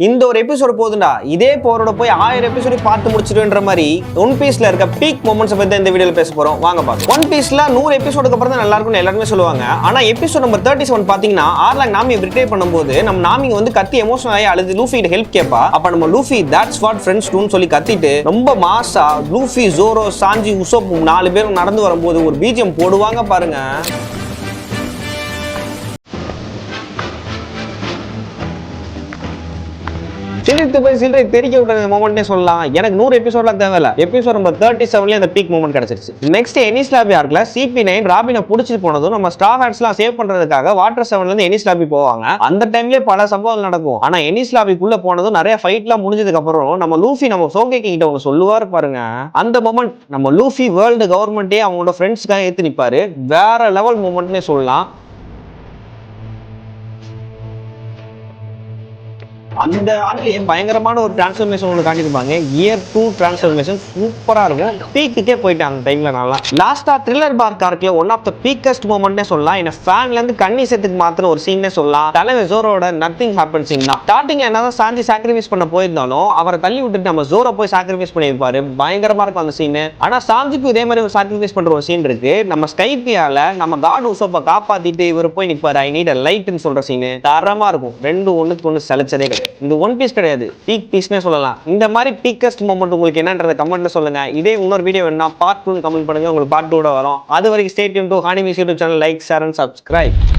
இந்த ஒரு எபிசோட் போதுண்டா இதே போரோட போய் 1000 எபிசோட் பார்த்து முடிச்சிடுன்ற மாதிரி ஒன் பீஸ்ல இருக்க பீக் மொமெண்ட்ஸ் பத்தி இந்த வீடியோல பேச போறோம். வாங்க பாக்கலாம். ஒன் பீஸ்ல 100 எபிசோடுக்கு அப்புறம் தான் நல்லா இருக்கும்னு எல்லாருமே சொல்லுவாங்க. ஆனா எபிசோட் நம்பர் 37 பாத்தீங்கன்னா ஆர்லாங் நாமியை பிரிட்டேட் பண்ணும்போது நம்ம நாமி வந்து கத்தி எமோஷனல் ஆகி அழுது லூஃபி ஹெல்ப் கேப்பா. அப்ப நம்ம லூஃபி தட்ஸ் வாட் ஃப்ரெண்ட்ஸ் டூன்னு சொல்லி கத்திட்டு ரொம்ப மாசா லூஃபி ஜோரோ சாஞ்சி உசோப் 4 பேரும் நடந்து வரும்போது ஒரு பிஜிஎம் போடுவாங்க பாருங்க. சிரித்து போய் சில்லறை தெரிக்க விட்ட மொமெண்ட்னே சொல்லலாம். எனக்கு 100 எபிசோட்லாம் தேவையில்ல. எபிசோட் நம்பர் 37 அந்த பீக் மொமெண்ட் கிடைச்சிருச்சு. நெக்ஸ்ட் எனிஸ் லாபி ஆர்க்ல CP9 ராபினை புடிச்சிட்டு போனதும் நம்ம ஸ்ட்ரா ஹேட்ஸ்லாம் சேவ் பண்றதுக்காக வாட்டர் 7ல இருந்து எனிஸ் லாபி போவாங்க. அந்த டைம்லயே பல சம்பவங்கள் நடக்கும். ஆனா எனிஸ் லாபிக்குள்ள போனதும் நிறைய ஃபைட்லாம் முடிஞ்சதுக்கு அப்புறம் நம்ம லூஃபி நம்ம சோகேக்கி கிட்ட ஒன்று சொல்லுவாரு பாருங்க. அந்த மொமெண்ட் நம்ம லூஃபி வேர்ல்டு கவர்மெண்டே அவங்களோட ஃப்ரெண்ட்ஸ்க்காக ஏத்து நிப்பாரு. வேற லெவல் மொமெண்ட்னே சொல்லலாம். அந்த ஆட்லயே பயங்கரமான ஒரு டிரான்ஸ்ஃபர்மேஷன் ஒன்று காட்டியிருப்பாங்க. இயர் 2 டிரான்ஸ்ஃபர்மேஷன் சூப்பரா இருக்கும். பீக்குக்கே போயிட்டாங்க அந்த டைம்ல. நல்லா லாஸ்டா த்ரில்லர் பார்க் ஆர்க்ல ஒன் ஆஃப் த பீக்கஸ்ட் மொமெண்ட்னே சொல்லலாம். என்ன ஃபேன்ல இருந்து கண்ணி சேர்த்துக்கு மாத்திர ஒரு சீன்னே சொல்லலாம். தலைவர் ஜோரோட நத்திங் ஹேப்பன் சீன் தான். ஸ்டார்டிங் என்னதான் சாஞ்சி சாக்ரிஃபைஸ் பண்ண போயிருந்தாலும் அவரை தள்ளி விட்டுட்டு நம்ம ஜோரோ போய் சாக்ரிஃபைஸ் பண்ணியிருப்பாரு. பயங்கரமா இருக்கும் அந்த சீன். ஆனா சாஞ்சிக்கு இதே மாதிரி ஒரு சாக்ரிஃபைஸ் பண்ற ஒரு சீன் இருக்கு. நம்ம ஸ்கைப்பியால நம்ம காட் உசோப்பை காப்பாத்திட்டு இவர் போய் நிற்பாரு. ஐ நீட் அ லைட்னு சொல்ற சீன் தரமா இருக்கும். ரெண்டு ஒண்ணுக்கு ஒண்ணு சலிச்சதே கிடையாது. இந்த ஒன் பீஸ் கிடையாது, பீக் பீஸ்னே சொல்லலாம். இந்த மாதிரி பீக்கஸ்ட் மொமெண்ட் உங்களுக்கு என்னன்றத கமெண்ட்ல சொல்லுங்க. இதே இன்னொரு வீடியோ வேணும்னா பார்ட் 2 கமெண்ட் பண்ணுங்க. உங்களுக்கு பார்ட் 2 வரும். அது வரைக்கும் stay tune to Hani music YouTube channel. Like, share and subscribe.